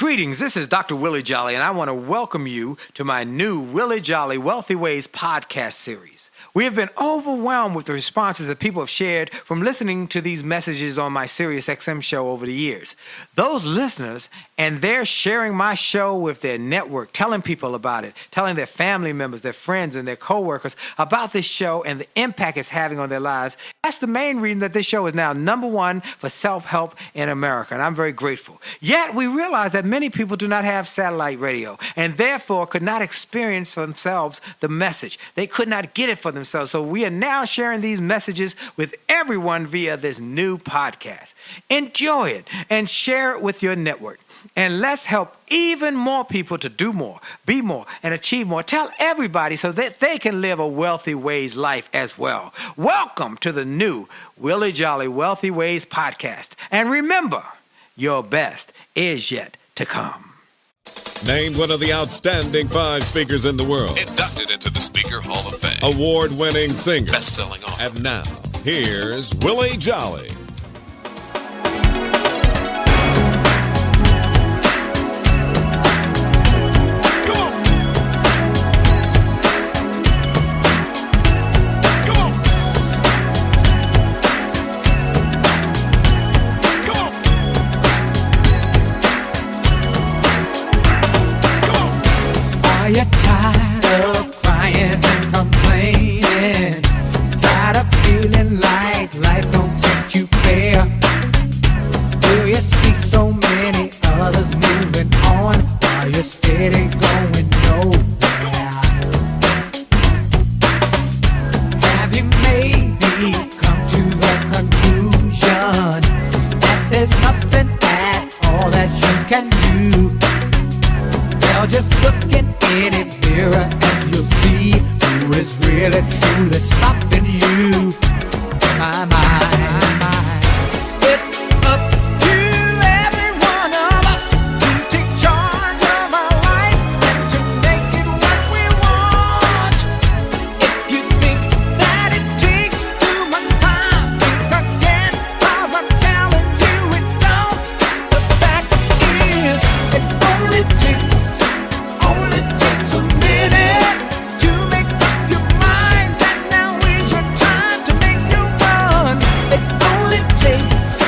Greetings, this is Dr. Willie Jolley, and I want to welcome you to my new Willie Jolley Wealthy Ways podcast series. We have been overwhelmed with the responses that people have shared from listening to these messages on my SiriusXM show over the years. Those listeners, and they're sharing my show with their network, telling people about it, telling their family members, their friends, and their coworkers about this show and the impact it's having on their lives. That's the main reason that this show is now #1 for self-help in America, and I'm very grateful. Yet we realize that many people do not have satellite radio and therefore could not experience for themselves the message. They could not get it for themselves. So we are now sharing these messages with everyone via this new podcast. Enjoy it and share it with your network. And let's help even more people to do more, be more, and achieve more. Tell everybody so that they can live a Wealthy Ways life as well. Welcome to the new Willie Jolley Wealthy Ways podcast. And remember, your best is yet to come. Named one of the outstanding 5 speakers in the world. Inducted into the Speaker Hall of Fame. Award-winning singer. Best-selling author. And now, here's Willie Jolley. Are you tired of crying and complaining? Tired of feeling like life don't treat you fair? Do you see so many others moving on while you're steady going nowhere? Have you maybe come to the conclusion that there's nothing at all that you can do? Well, just look in any mirror and you'll see who is really truly stopping you. My. It's up to every one of us to take charge of our life and to make it what we want. If you think that it takes too much time, think again, 'cause I'm telling you it don't. The fact is, it only takes a minute to make up your mind that now is your time to make your run. It only takes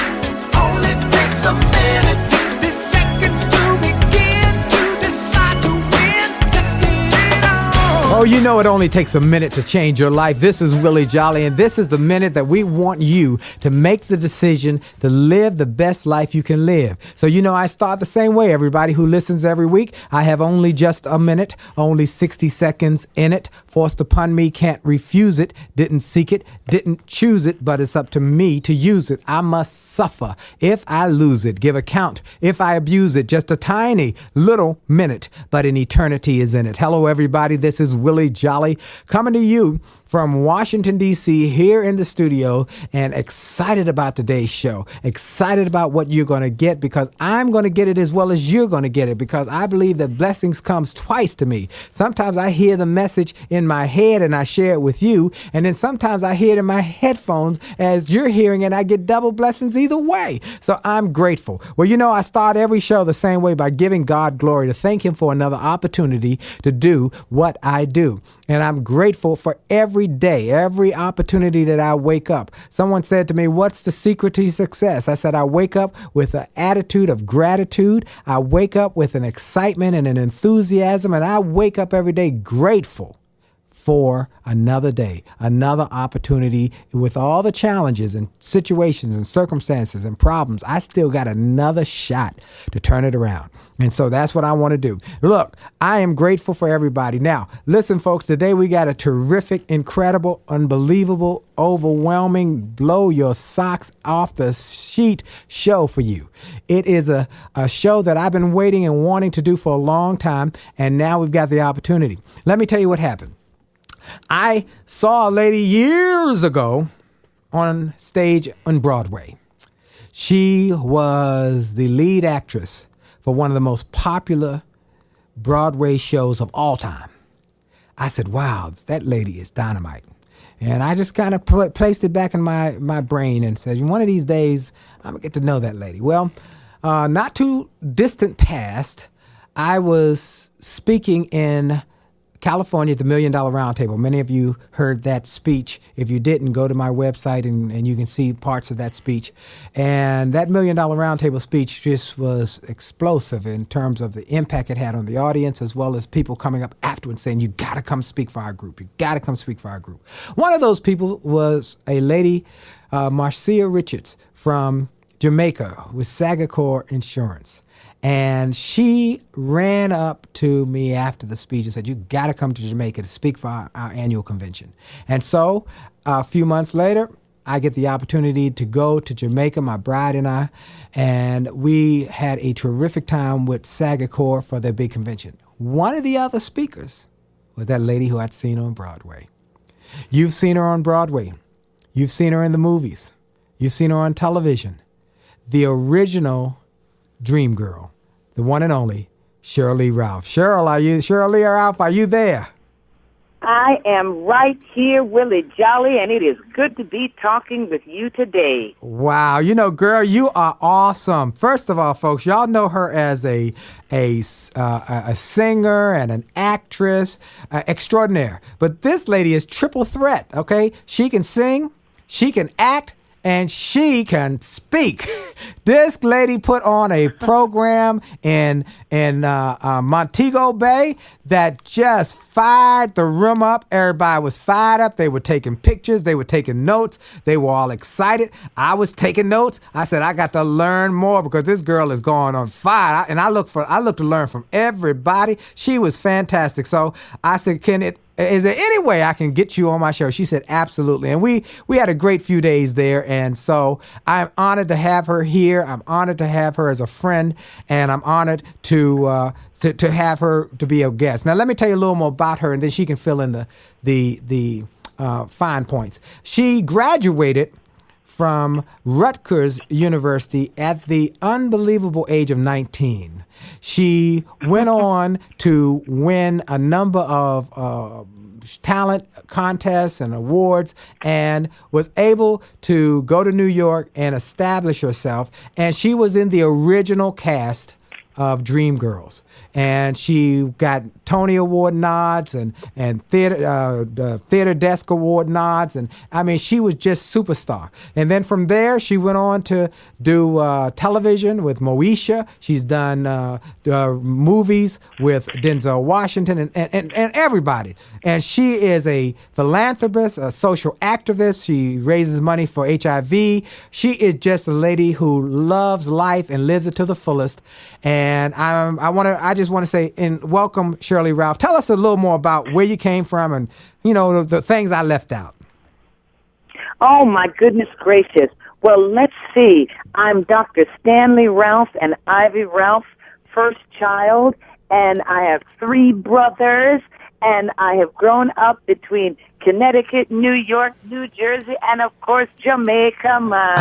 a minute, 60 seconds to begin to decide to win. Just get it on. Oh, you know it only takes a minute to change your life. This is Willie Jolley, and this is the minute that we want you to make the decision to live the best life you can live. So you know I start the same way, everybody who listens every week. I have only just a minute, only 60 seconds in it. Forced upon me, can't refuse it. Didn't seek it, didn't choose it, but it's up to me to use it. I must suffer if I lose it. Give account if I abuse it. Just a tiny little minute, but an eternity is in it. Hello, everybody. This is Willie Jolley coming to you from Washington, D.C., here in the studio, and excited about today's show. Excited about what you're going to get, because I'm going to get it as well as you're going to get it, because I believe that blessings comes twice to me. Sometimes I hear the message in my head and I share it with you, and then sometimes I hear it in my headphones as you're hearing it. I get double blessings either way. So I'm grateful. Well, you know, I start every show the same way, by giving God glory, to thank him for another opportunity to do what I do. And I'm grateful for every day, every opportunity that I wake up. Someone said to me, what's the secret to success? I said, I wake up with an attitude of gratitude. I wake up with an excitement and an enthusiasm, and I wake up every day grateful for another day, another opportunity. With all the challenges and situations and circumstances and problems, I still got another shot to turn it around. And so that's what I want to do. Look, I am grateful for everybody. Now, listen, folks, today we got a terrific, incredible, unbelievable, overwhelming, blow your socks off the sheet show for you. It is a show that I've been waiting and wanting to do for a long time, and now we've got the opportunity. Let me tell you what happened. I saw a lady years ago on stage on Broadway. She was the lead actress for one of the most popular Broadway shows of all time. I said, wow, that lady is dynamite. And I just kind of placed it back in my brain and said, one of these days, I'm going to get to know that lady. Well, not too distant past, I was speaking in California at the $1 Million Roundtable. Many of you heard that speech. If you didn't, go to my website and you can see parts of that speech. And that $1 Million Roundtable speech just was explosive in terms of the impact it had on the audience, as well as people coming up afterwards saying, you got to come speak for our group. You got to come speak for our group. One of those people was a lady, Marcia Richards from Jamaica with Sagacor Insurance. And she ran up to me after the speech and said, you got to come to Jamaica to speak for our annual convention. And so a few months later, I get the opportunity to go to Jamaica, my bride and we had a terrific time with Sagacor for their big convention. One of the other speakers was that lady who I'd seen on Broadway. You've seen her on Broadway. You've seen her in the movies. You've seen her on television. The original Dream Girl, the one and only Sheryl Lee Ralph. Sheryl Lee Ralph, are you there? I am right here, Willie Jolley, and it is good to be talking with you today. Wow, girl, you are awesome. First of all, folks, y'all know her as a singer and an actress extraordinaire. But this lady is triple threat, okay? She can sing, she can act, and she can speak. This lady put on a program in Montego Bay that just fired the room up. Everybody was fired up. They were taking pictures. They were taking notes. They were all excited. I was taking notes. I said, I got to learn more because this girl is going on fire. And I look to learn from everybody. She was fantastic. So I said, is there any way I can get you on my show? She said, absolutely. And we had a great few days there. And so I'm honored to have her here. I'm honored to have her as a friend. And I'm honored to have her to be a guest. Now, let me tell you a little more about her, and then she can fill in the fine points. She graduated from Rutgers University at the unbelievable age of 19. She went on to win a number of talent contests and awards and was able to go to New York and establish herself. And she was in the original cast of Dreamgirls. And she got Tony Award nods and Theater Desk Award nods. And I mean, she was just superstar. And then from there, she went on to do television with Moesha. She's done movies with Denzel Washington and everybody. And she is a philanthropist, a social activist. She raises money for HIV. She is just a lady who loves life and lives it to the fullest. And I just want to say, and welcome, Sheryl Lee Ralph. Tell us a little more about where you came from and, the things I left out. Oh, my goodness gracious. Well, let's see. I'm Dr. Stanley Ralph and Ivy Ralph's first child, and I have 3 brothers, and I have grown up between Connecticut, New York, New Jersey, and, of course, Jamaica, man.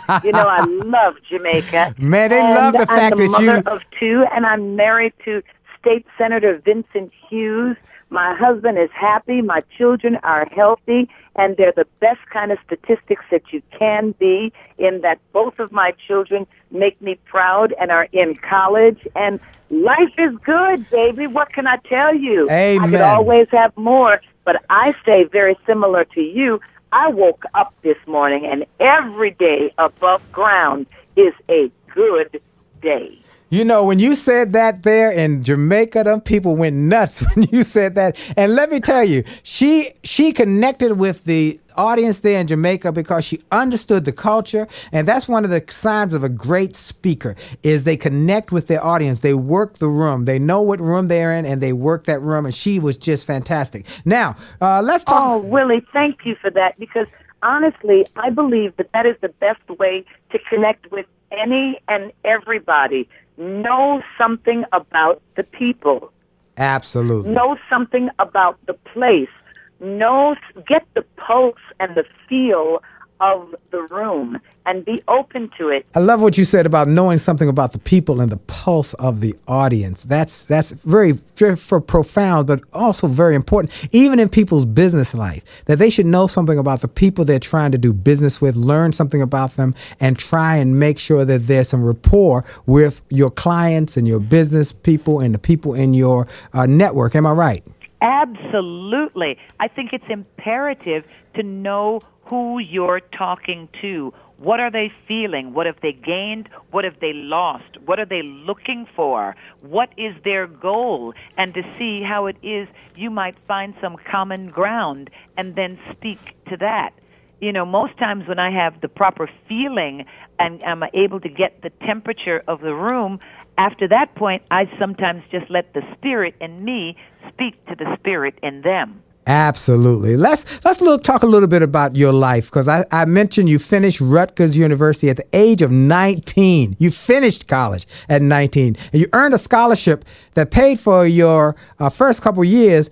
I love Jamaica. Man, they love the fact that I'm the mother of 2, and I'm married to State Senator Vincent Hughes. My husband is happy. My children are healthy, and they're the best kind of statistics that you can be, in that both of my children make me proud and are in college. And life is good, baby. What can I tell you? Amen. I could always have more, but I say very similar to you. I woke up this morning, and every day above ground is a good day. When you said that there in Jamaica, them people went nuts when you said that. And let me tell you, she connected with the audience there in Jamaica because she understood the culture. And that's one of the signs of a great speaker, is they connect with their audience. They work the room. They know what room they're in, and they work that room. And she was just fantastic. Now, let's talk. Oh, Willie, thank you for that, because honestly, I believe that is the best way to connect with any and everybody. Know something about the people. Absolutely. Know something about the place. Get the pulse and the feel of the room and be open to it. I love what you said about knowing something about the people and the pulse of the audience. That's very, very profound, but also very important, even in people's business life, that they should know something about the people they're trying to do business with, learn something about them, and try and make sure that there's some rapport with your clients and your business people and the people in your network. Am I right? Absolutely. I think it's imperative to know who you're talking to. What are they feeling? What have they gained? What have they lost? What are they looking for? What is their goal? And to see how it is you might find some common ground and then speak to that. You know, most times when I have the proper feeling and I'm able to get the temperature of the room, after that point, I sometimes just let the spirit in me speak to the spirit in them. Absolutely. Let's talk a little bit about your life, because I mentioned you finished Rutgers University at the age of 19. You finished college at 19, and you earned a scholarship that paid for your first couple years.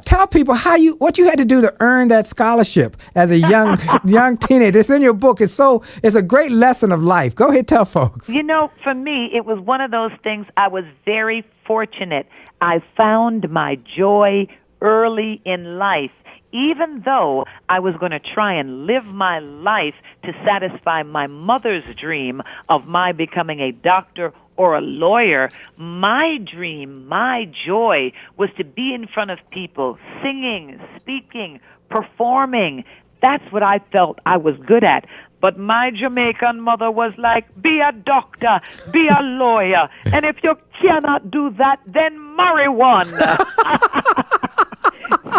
Tell people what you had to do to earn that scholarship as a young teenager. It's in your book. It's a great lesson of life. Go ahead, tell folks. You know, for me, it was one of those things. I was very fortunate. I found my joy early in life, even though I was going to try and live my life to satisfy my mother's dream of my becoming a doctor or a lawyer. My dream, my joy was to be in front of people, singing, speaking, performing. That's what I felt I was good at. But my Jamaican mother was like, be a doctor, be a lawyer, and if you cannot do that, then marry one.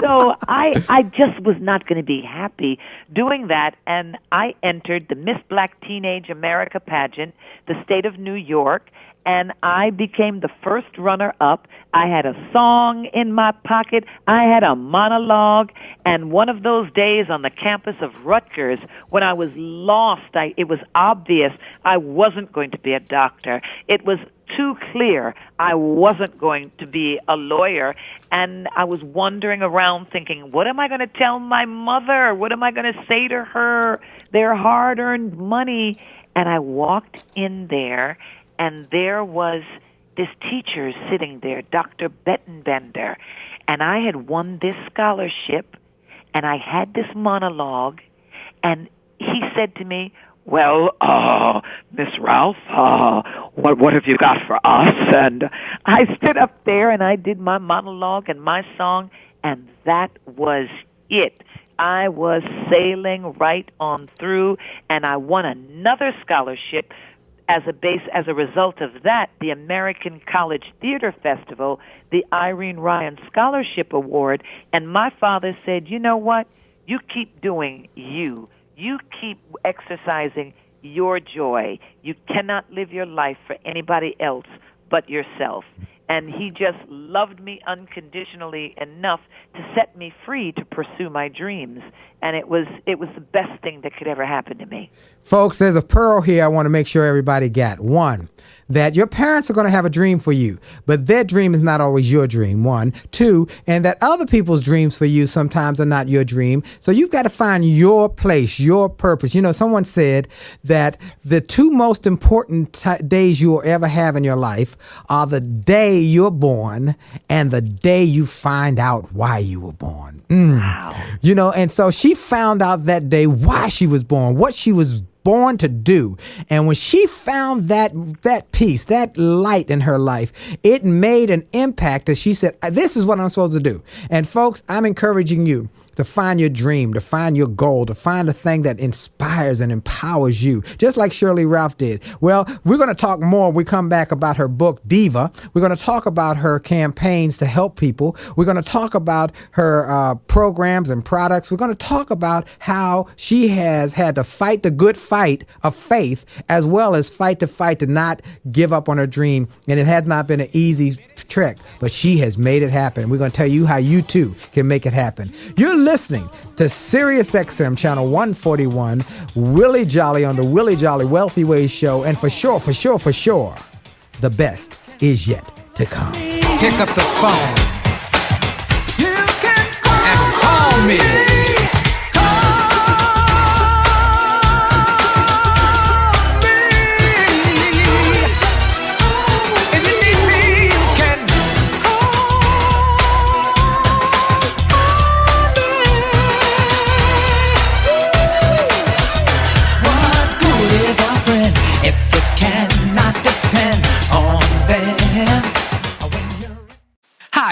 So I just was not going to be happy doing that, and I entered the Miss Black Teenage America pageant, the state of New York, and I became the first runner-up. I had a song in my pocket. I had a monologue, and one of those days on the campus of Rutgers when I was lost, it was obvious I wasn't going to be a doctor. It was too clear I wasn't going to be a lawyer, and I was wandering around thinking, what am I going to tell my mother? What am I going to say to her? Their hard-earned money. And I walked in there, and there was this teacher sitting there, Dr. Bettenbender, and I had won this scholarship, and I had this monologue, and he said to me, well, Miss Ralph, what have you got for us? And I stood up there and I did my monologue and my song, and that was it. I was sailing right on through, and I won another scholarship as a result of that, the American College Theater Festival, the Irene Ryan Scholarship Award, and my father said, you know what? You keep doing you. You keep exercising your joy. You cannot live your life for anybody else but yourself. And he just loved me unconditionally enough to set me free to pursue my dreams. And it was the best thing that could ever happen to me. Folks, there's a pearl here I want to make sure everybody got. One, that your parents are going to have a dream for you, but their dream is not always your dream. One. Two, and that other people's dreams for you sometimes are not your dream. So you've got to find your place, your purpose. You know, someone said that the two most important days you will ever have in your life are the day you're born and the day you find out why you were born. Wow. You know, and so she found out that day why she was born, what she was born to do. And when she found that peace, that light in her life, it made an impact that she said, this is what I'm supposed to do. And folks, I'm encouraging you to find your dream, to find your goal, to find the thing that inspires and empowers you, just like Sheryl Lee Ralph did. Well, we're going to talk more when we come back about her book, Diva. We're going to talk about her campaigns to help people. We're going to talk about her programs and products. We're going to talk about how she has had to fight the good fight of faith, as well as fight to not give up on her dream. And it has not been an easy trek, but she has made it happen. We're going to tell you how you too can make it happen. You're listening to Sirius XM Channel 141, Willie Jolley on the Willie Jolley Wealthy Ways Show. And for sure, the best is yet to come. Pick up the phone and call me.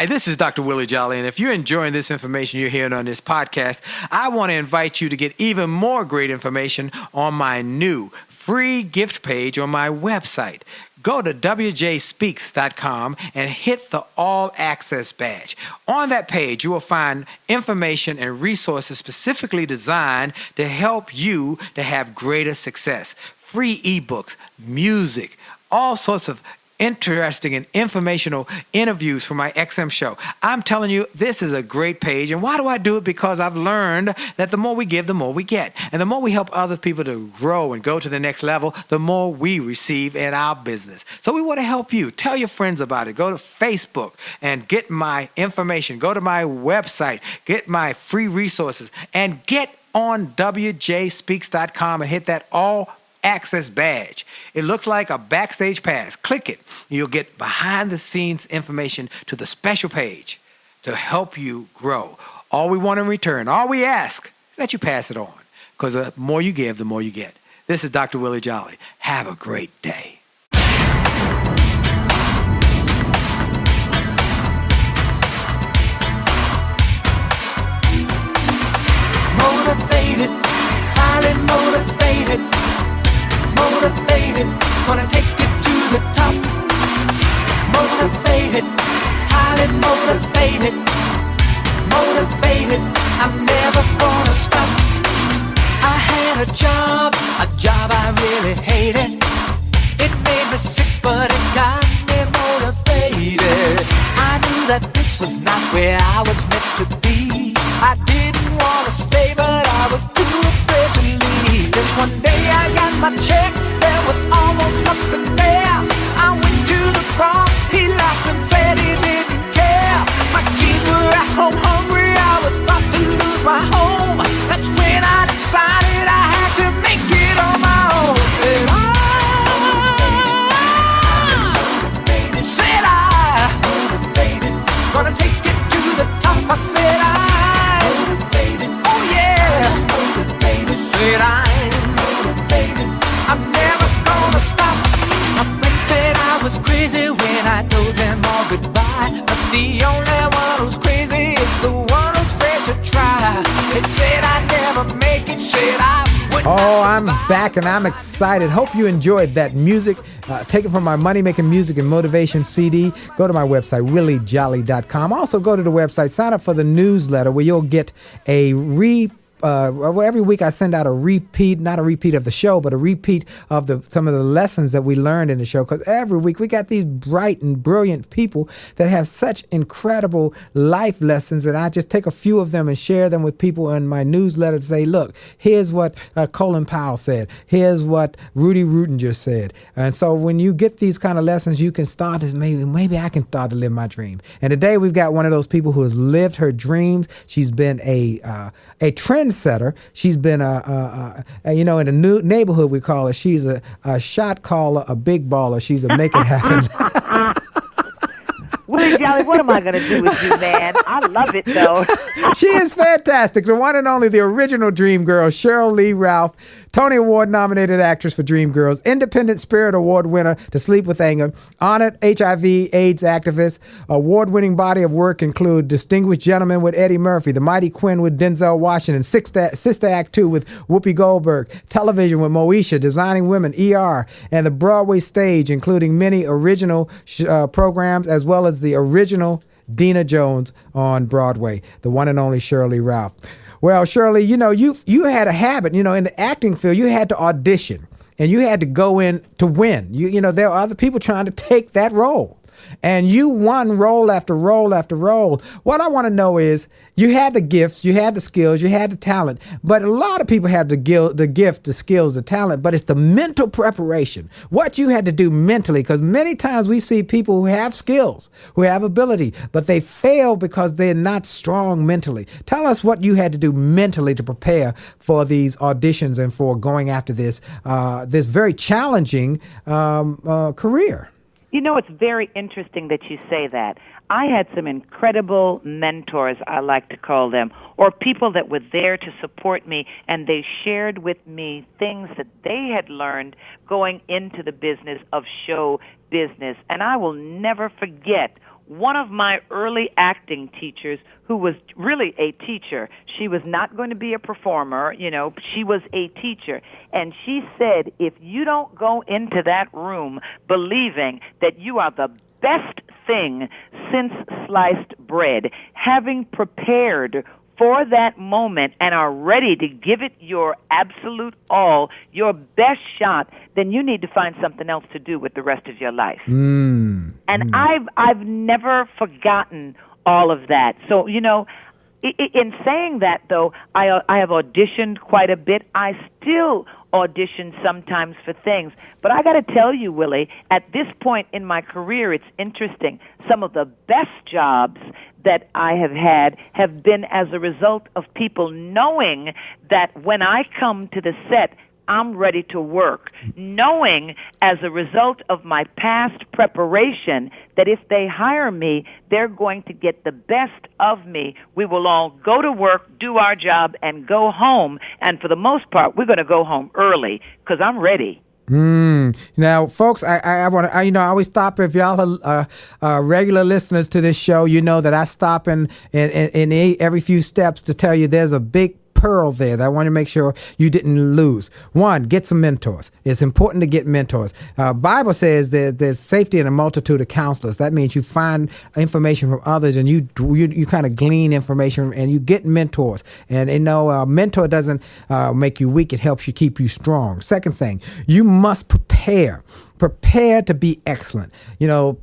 Hi, this is Dr. Willie Jolley, and if you're enjoying this information you're hearing on this podcast, I want to invite you to get even more great information on my new free gift page on my website. Go to wjspeaks.com and hit the All Access badge. On that page, you will find information and resources specifically designed to help you to have greater success. Free ebooks, music, all sorts of interesting and informational interviews for my XM show. I'm telling you, this is a great page. And why do I do it? Because I've learned that the more we give, the more we get. And the more we help other people to grow and go to the next level, the more we receive in our business. So we want to help you. Tell your friends about it. Go to Facebook and get my information. Go to my website, get my free resources, and get on wjspeaks.com and hit that All Access badge. It looks like a backstage pass. Click it. You'll get behind the scenes information to the special page to help you grow. All we want in return, all we ask is that you pass it on, because the more you give, the more you get. This is Dr. Willie Jolley. Have a great day. Motivated, highly motivated. Motivated, wanna take it to the top. Motivated, highly motivated. Motivated, I'm never gonna stop. I had a job I really hated. It made me sick, but it got me motivated. I knew that this was not where I was meant to be. I didn't wanna stay, but I was too afraid to leave. Then one day I got my check, there was almost nothing there. I went to the boss, he laughed and said he didn't care. My kids were at home hungry, I was about to lose my home. That's when I decided I had to make it on my own. Said I, motivated, gonna take it to the top. I said I, motivated, oh yeah, motivated. Said I'm motivated, I'm never gonna stop. My friends said I was crazy when I told them all goodbye, but the only one who's crazy is the one who's afraid to try. They said I'd never make it, said I would not Oh, I'm survive. back and I'm excited. Hope you enjoyed that music. Take it from my Money Making Music and Motivation CD. Go to my website, williejolly.com. Also, go to the website, sign up for the newsletter where you'll get a every week I send out a repeat, not a repeat of the show, but a repeat of some of the lessons that we learned in the show. Because every week we got these bright and brilliant people that have such incredible life lessons, and I just take a few of them and share them with people in my newsletter to say, look, here's what Colin Powell said. Here's what Rudy Rutinger said. And so when you get these kind of lessons, you can start as maybe I can start to live my dream. And today we've got one of those people who has lived her dreams. She's been a trendsetter. She's been in a new neighborhood we call her. She's a shot caller, a big baller. She's a make it happen. Willie Jolley, what am I going to do with you, man? I love it, though. She is fantastic. The one and only, the original Dream Girl, Sheryl Lee Ralph, Tony Award-nominated actress for Dreamgirls, Independent Spirit Award winner to Sleep with Anger, honored HIV/AIDS activist. Award-winning body of work include Distinguished Gentleman with Eddie Murphy, The Mighty Quinn with Denzel Washington, Sister Act 2 with Whoopi Goldberg, Television with Moesha, Designing Women, ER, and the Broadway stage, including many original programs, as well as the original Dina Jones on Broadway, the one and only Sheryl Lee Ralph. Well, Shirley, you had a habit, in the acting field, you had to audition and you had to go in to win. There are other people trying to take that role. And you won role after role after role. What I want to know is, you had the gifts, you had the skills, you had the talent, but a lot of people have the gift, the skills, the talent, but it's the mental preparation, what you had to do mentally, because many times we see people who have skills, who have ability, but they fail because they're not strong mentally. Tell us what you had to do mentally to prepare for these auditions and for going after this very challenging career. It's very interesting that you say that. I had some incredible mentors, I like to call them, or people that were there to support me, and they shared with me things that they had learned going into the business of show business. And I will never forget one of my early acting teachers, who was really a teacher, she was not going to be a performer, she was a teacher. And she said, if you don't go into that room believing that you are the best thing since sliced bread, having prepared for that moment and are ready to give it your absolute all, your best shot, then you need to find something else to do with the rest of your life. And I've never forgotten all of that. So, in saying that, though, I have auditioned quite a bit. I still audition sometimes for things. But I got to tell you, Willie, at this point in my career, it's interesting. Some of the best jobs that I have had have been as a result of people knowing that when I come to the set, I'm ready to work, knowing as a result of my past preparation that if they hire me, they're going to get the best of me. We will all go to work, do our job, and go home. And for the most part, we're going to go home early because I'm ready. Now, folks, I want to, I always stop. If y'all are regular listeners to this show, you know that I stop in every few steps to tell you there's a big pearl there that I want to make sure you didn't lose. One, get some mentors. It's important to get mentors. Bible says there's safety in a multitude of counselors. That means you find information from others and you kind of glean information and you get mentors. And a mentor doesn't make you weak. It helps you keep you strong. Second thing, you must prepare. Prepare to be excellent.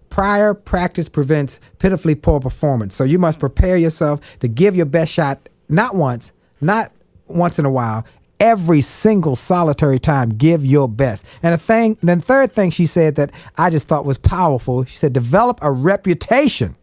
Prior practice prevents pitifully poor performance. So you must prepare yourself to give your best shot, not once in a while, every single solitary time. Give your best. And then third thing she said that I just thought was powerful, she said, develop a reputation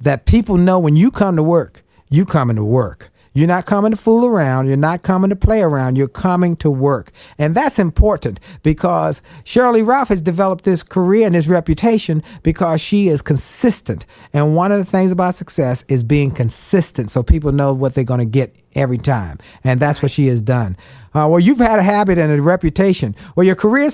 that people know when you come to work, you coming to work. You're not coming to fool around. You're not coming to play around. You're coming to work. And that's important because Sheryl Lee Ralph has developed this career and this reputation because she is consistent. And one of the things about success is being consistent so people know what they're going to get every time. And that's what she has done. Well, you've had a habit and a reputation. Well, your career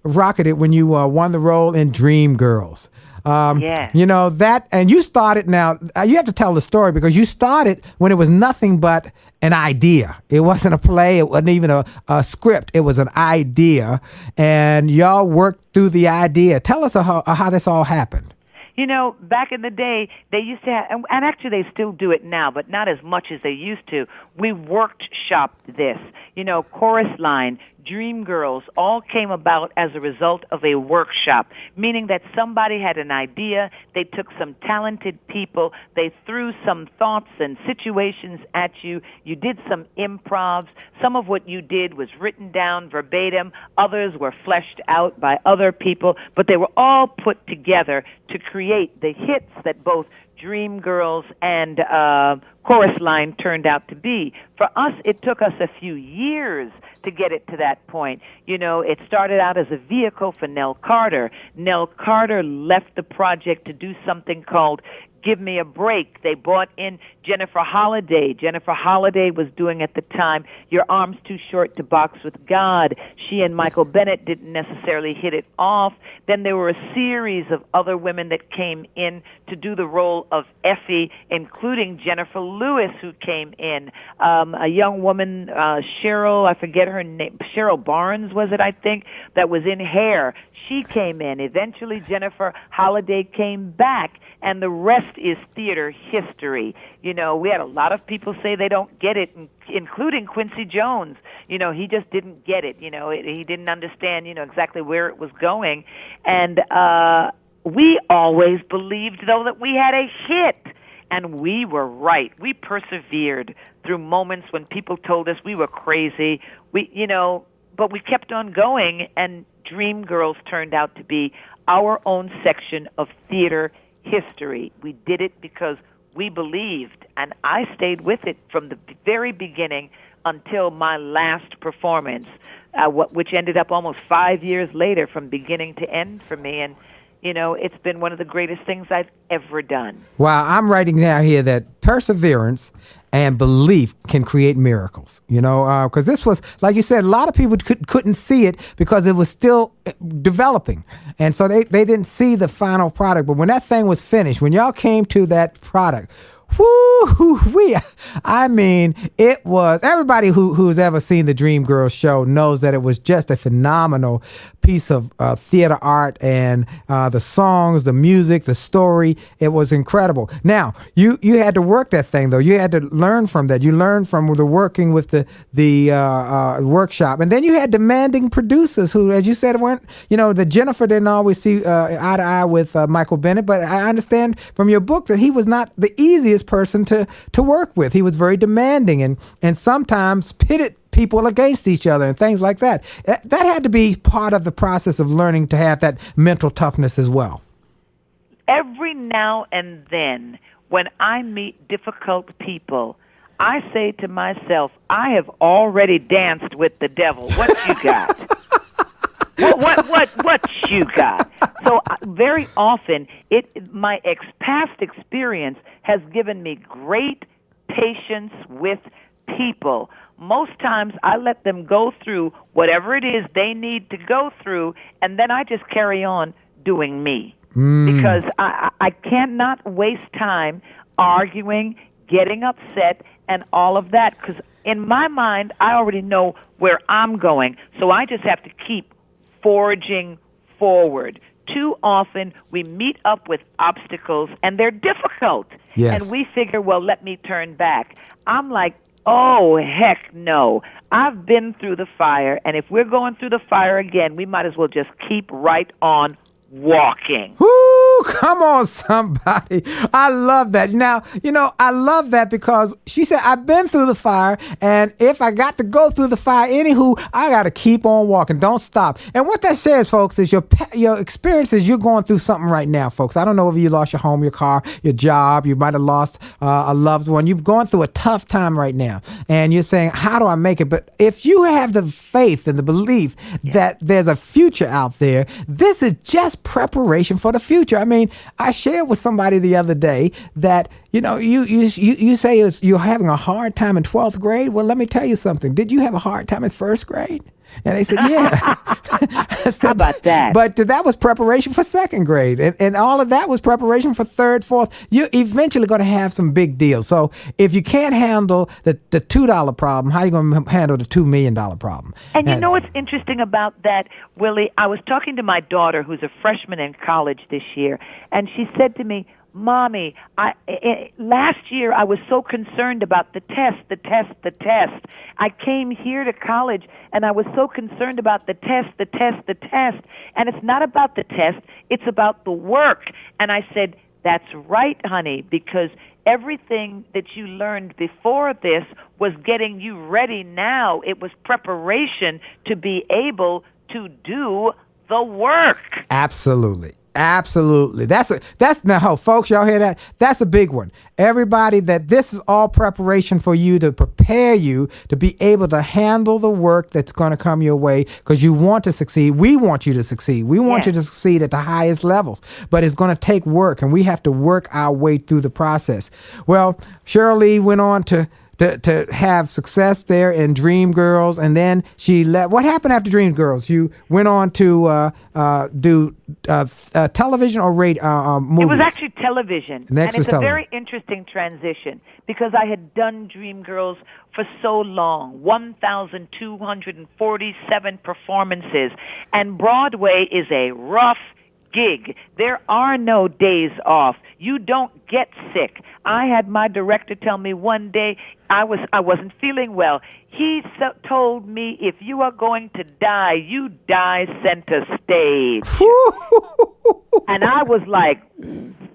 rocketed when you won the role in Dreamgirls. Yeah. That, and you started now, you have to tell the story because you started when it was nothing but an idea. It wasn't a play. It wasn't even a script. It was an idea. And y'all worked through the idea. Tell us how this all happened. Back in the day, they used to have, and actually they still do it now, but not as much as they used to. We workshopped this. Chorus Line, Dreamgirls, all came about as a result of a workshop, meaning that somebody had an idea, they took some talented people, they threw some thoughts and situations at you, you did some improvs, some of what you did was written down verbatim, others were fleshed out by other people, but they were all put together to create the hits that both Dreamgirls and Chorus Line turned out to be. For us, it took us a few years to get it to that point. It started out as a vehicle for Nell Carter. Nell Carter left the project to do something called Give Me a Break. They brought in Jennifer Holliday. Jennifer Holliday was doing at the time Your Arms Too Short to Box with God. She and Michael Bennett didn't necessarily hit it off. Then there were a series of other women that came in to do the role of Effie, including Jennifer Lewis, who came in. A young woman, Cheryl, I forget her name, Cheryl Barnes was it, I think, that was in Hair. She came in. Eventually, Jennifer Holliday came back, and the rest is theater history. We had a lot of people say they don't get it, including Quincy Jones. He just didn't get it. He didn't understand, exactly where it was going. And we always believed, though, that we had a hit. And we were right. We persevered through moments when people told us we were crazy. But we kept on going, and Dreamgirls turned out to be our own section of theater history. We did it because we believed, and I stayed with it from the very beginning until my last performance, which ended up almost 5 years later from beginning to end for me. And, it's been one of the greatest things I've ever done. Wow, I'm writing down here that perseverance and belief can create miracles, because this was, like you said, a lot of people couldn't see it because it was still developing. And so they didn't see the final product. But when that thing was finished, when y'all came to that product, I mean, it was, everybody who's ever seen the Dreamgirls show knows that it was just a phenomenal piece of theater art, and the songs, the music, the story, it was incredible. Now, you had to work that thing, though. You had to learn from that. You learned from the working with the workshop, and then you had demanding producers who, as you said, weren't, that Jennifer didn't always see eye to eye with Michael Bennett, but I understand from your book that he was not the easiest person to work with. He was very demanding and sometimes pitted people against each other and things like that. That had to be part of the process of learning to have that mental toughness as well. Every now and then, when I meet difficult people, I say to myself, I have already danced with the devil. What you got? What you got? So very often, my past experience has given me great patience with people. Most times, I let them go through whatever it is they need to go through, and then I just carry on doing me. Because I cannot waste time arguing, getting upset, and all of that. Because in my mind, I already know where I'm going, so I just have to keep forging forward. Too often, we meet up with obstacles, and they're difficult. Yes. And we figure, well, let me turn back. I'm like, oh, heck no. I've been through the fire, and if we're going through the fire again, we might as well just keep right on walking. Woo, come on, somebody. I love that. Now, I love that because she said, I've been through the fire, and if I got to go through the fire, anywho, I got to keep on walking. Don't stop. And what that says, folks, is your experiences, you're going through something right now, folks. I don't know if you lost your home, your car, your job. You might have lost a loved one. You've gone through a tough time right now, and you're saying, how do I make it? But if you have the faith and the belief that there's a future out there, this is just preparation for the future. I mean, I shared with somebody the other day that, you say you're having a hard time in 12th grade. Well, let me tell you something. Did you have a hard time in 1st grade? And they said, yeah. How about that? But that was preparation for 2nd grade. And all of that was preparation for 3rd, 4th. You're eventually going to have some big deals. So if you can't handle the $2 problem, how are you going to handle the $2 million problem? And you know what's interesting about that, Willie? I was talking to my daughter, who's a freshman in college this year, and she said to me, Mommy, last year I was so concerned about the test. I came here to college and I was so concerned about the test. And it's not about the test, it's about the work. And I said, that's right, honey, because everything that you learned before this was getting you ready now. It was preparation to be able to do the work. Absolutely. That's now, folks, y'all hear that? That's a big one. Everybody, that this is all preparation for you to prepare you to be able to handle the work that's going to come your way, because you want to succeed. We want you to succeed. We want you to succeed at the highest levels, but it's going to take work, and we have to work our way through the process. Well, Sheryl Lee went on to have success there in Dreamgirls, and then she left. What happened after Dreamgirls? You went on to do television or radio movies? It was actually television. Next and it's was a very interesting transition because I had done Dreamgirls for so long, 1,247 performances, and Broadway is a rough gig. There are no days off. You don't get sick. I had my director tell me one day I wasn't feeling well. He told me, if you are going to die, you die center stage. And I was like,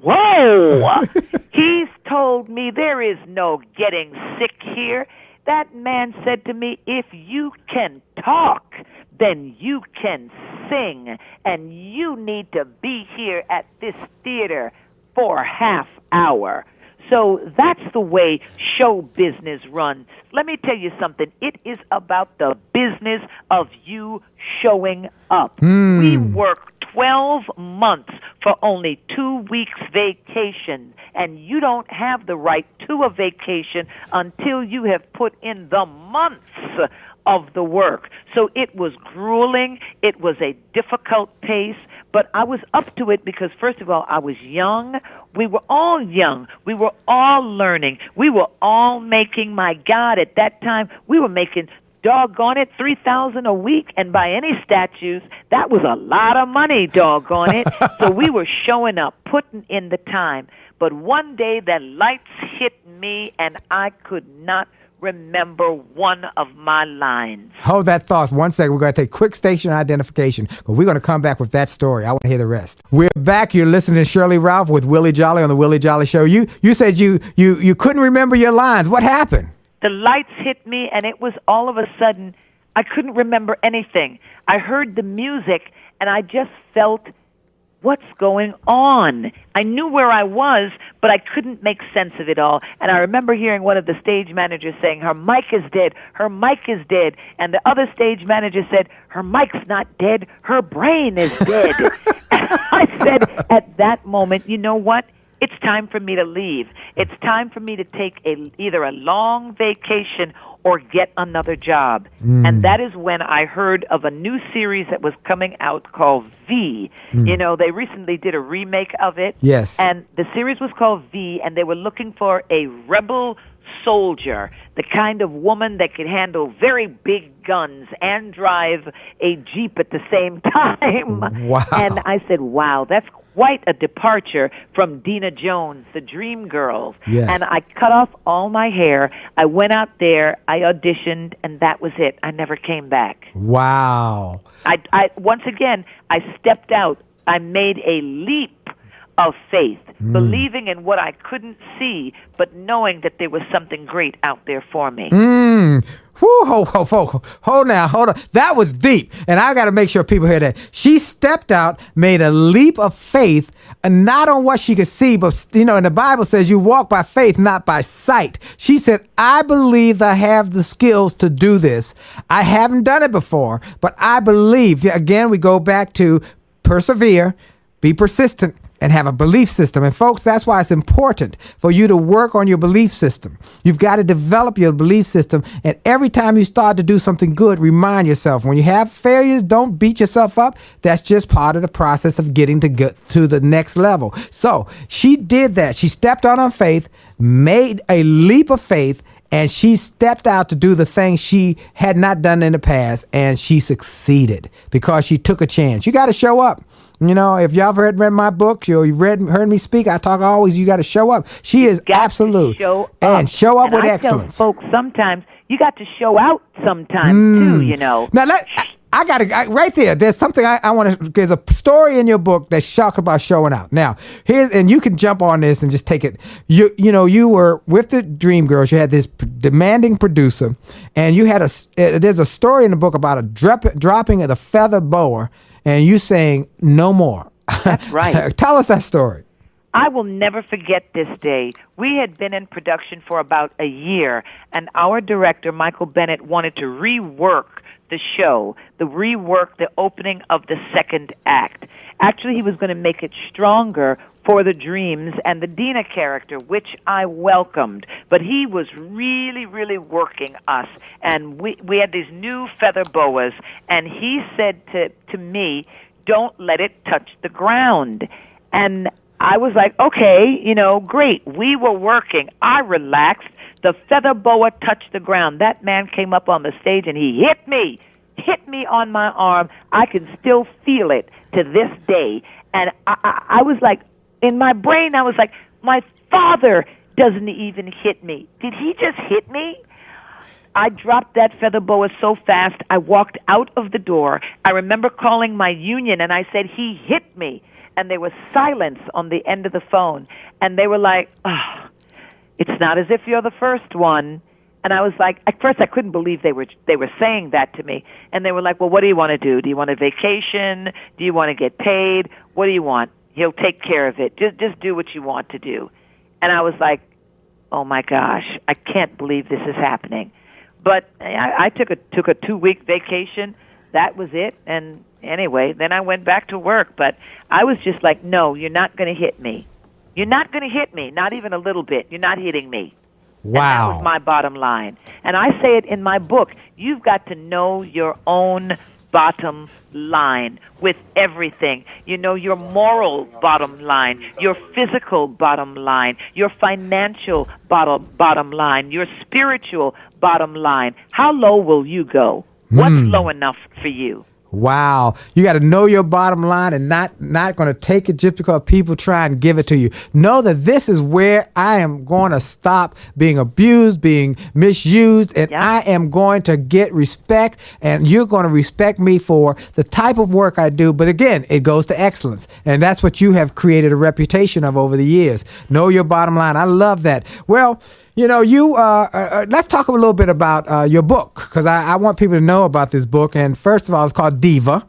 whoa. He's told me there is no getting sick here. That man said to me, if you can talk, then you can sing, and you need to be here at this theater for a half hour. So that's the way show business runs. Let me tell you something. It is about the business of you showing up. We work 12 months for only 2 weeks vacation. And you don't have the right to a vacation until you have put in the months of the work. So it was grueling. It was a difficult pace, but I was up to it because, first of all, I was young. We were all young. We were all learning. We were all making, my God, at that time, we were making, doggone it, $3,000 a week. And by any statutes, that was a lot of money, doggone it. So we were showing up, putting in the time. But one day the lights hit me, and I could not remember one of my lines. Hold that thought 1 second. We're going to take quick station identification, but we're going to come back with that story. I want to hear the rest. We're back. You're listening to Sheryl Lee Ralph with Willie Jolley on the Willie Jolley Show. You said you couldn't remember your lines. What happened? The lights hit me, and it was all of a sudden, I couldn't remember anything. I heard the music, and I just felt, what's going on? I knew where I was, but I couldn't make sense of it all. And I remember hearing one of the stage managers saying, her mic is dead, her mic is dead. And the other stage manager said, her mic's not dead, her brain is dead. And I said at that moment, you know what? It's time for me to leave. It's time for me to take either a long vacation or get another job. And that is when I heard of a new series that was coming out called V. You know, they recently did a remake of it. Yes. And the series was called V, and they were looking for a rebel soldier, the kind of woman that could handle very big guns and drive a Jeep at the same time. Wow. And I said, wow, that's quite a departure from Dina Jones, the Dream Girls. Yes. And I cut off all my hair. I went out there, I auditioned, and that was it. I never came back. Wow. I once again, I stepped out. I made a leap of faith, believing in what I couldn't see, but knowing that there was something great out there for me. Whew, hold on. That was deep. And I got to make sure people hear that. She stepped out, made a leap of faith, and not on what she could see, but, you know, and the Bible says you walk by faith, not by sight. She said, I believe I have the skills to do this. I haven't done it before, but I believe. Again, we go back to persevere, be persistent, and have a belief system. And folks, that's why it's important for you to work on your belief system. You've got to develop your belief system. And every time you start to do something good, remind yourself, when you have failures, don't beat yourself up. That's just part of the process of getting to the next level. So she did that. She stepped out on faith, made a leap of faith, and she stepped out to do the things she had not done in the past, and she succeeded because she took a chance. You got to show up. You know, if y'all have read my book, you've heard me speak, I talk always, you got to show up. She is absolute. Show up. And show up with I excellence. Tell folks sometimes, you got to show out sometimes too, you know. Now, right there, there's something I want to, there's a story in your book that's shocked about showing out. Now, and you can jump on this and just take it. You were with the Dream Girls, you had this demanding producer, and you had there's a story in the book about a dropping of the feather boa, and you saying no more. That's right. Tell us that story. I will never forget this day. We had been in production for about a year, and our director, Michael Bennett, wanted to rework the show, rework the opening of the second act. Actually, he was going to make it stronger for the Dreams and the Dina character, which I welcomed. But he was really, really working us. And we had these new feather boas, and he said to me, don't let it touch the ground. And I was like, okay, great. We were working. I relaxed. The feather boa touched the ground. That man came up on the stage, and he hit me on my arm. I can still feel it to this day. And I was like, in my brain, I was like, my father doesn't even hit me. Did he just hit me? I dropped that feather boa so fast, I walked out of the door. I remember calling my union, and I said, he hit me. And there was silence on the end of the phone. And they were like, oh, it's not as if you're the first one. And I was like, at first I couldn't believe they were saying that to me. And they were like, well, what do you want to do? Do you want a vacation? Do you want to get paid? What do you want? He'll take care of it. Just do what you want to do. And I was like, oh my gosh, I can't believe this is happening. But I took a 2-week vacation. that was it. And anyway, then I went back to work. But I was just like, no, you're not going to hit me. You're not going to hit me, not even a little bit. You're not hitting me. Wow. And that was my bottom line. And I say it in my book. You've got to know your own bottom line with everything. You know, your moral bottom line, your physical bottom line, your financial bottom line, your spiritual bottom line. How low will you go? What's low enough for you? Wow. You got to know your bottom line and not going to take it just because people try and give it to you. Know that this is where I am going to stop being abused, being misused, and I am going to get respect, and you're going to respect me for the type of work I do. But again, it goes to excellence, and that's what you have created a reputation of over the years. Know your bottom line. I love that. Well, you know, let's talk a little bit about your book, because I want people to know about this book. And first of all, it's called Diva.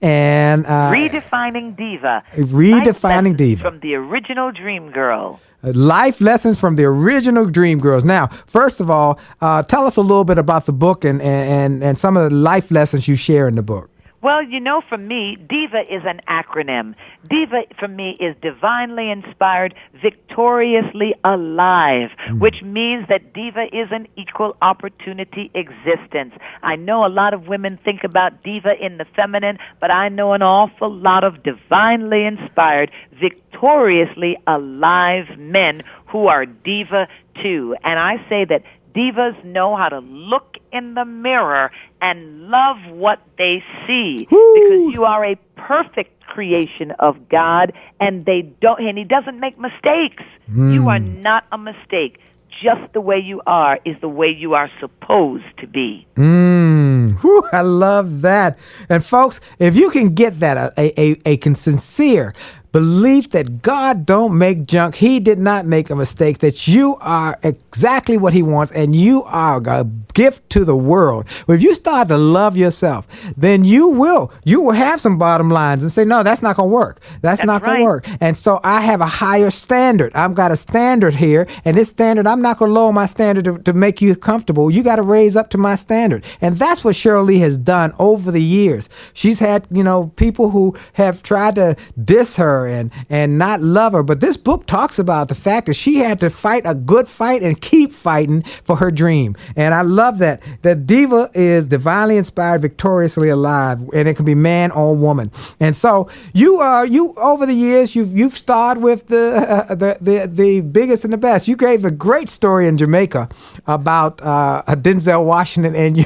And Redefining Diva. Redefining Diva. From the original Dream Girl. Life lessons from the original Dream Girls. Now, first of all, tell us a little bit about the book and some of the life lessons you share in the book. Well, you know, for me, DIVA is an acronym. DIVA, for me, is divinely inspired, victoriously alive, which means that DIVA is an equal opportunity existence. I know a lot of women think about DIVA in the feminine, but I know an awful lot of divinely inspired, victoriously alive men who are DIVA too. And I say that divas know how to look in the mirror and love what they see. Woo! Because you are a perfect creation of God, and he doesn't make mistakes. You are not a mistake. Just the way you are is the way you are supposed to be. Whew, I love that. And folks, if you can get that, a sincere belief that God don't make junk, he did not make a mistake, that you are exactly what he wants and you are a gift to the world. If you start to love yourself, then you will have some bottom lines and say, no, that's not going to work. That's not going to work. And so I have a higher standard. I've got a standard here, and this standard, I'm not going to lower my standard to make you comfortable. You got to raise up to my standard. And that's what Sheryl Lee has done over the years. She's had, people who have tried to diss her and not love her. But this book talks about the fact that she had to fight a good fight and keep fighting for her dream. And I love that Diva is divinely inspired, victoriously alive, and it can be man or woman. And so you over the years, you've starred with the biggest and the best. You gave a great story in Jamaica about Denzel Washington, and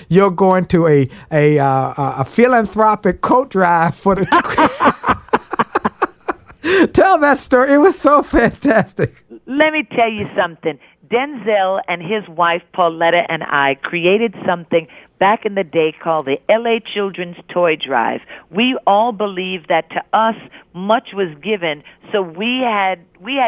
you're going to a philanthropic coat drive for the Tell that story. It was so fantastic. Let me tell you something. Denzel and his wife, Pauletta, and I created something back in the day called the L.A. Children's Toy Drive. We all believed that to us, much was given, so we had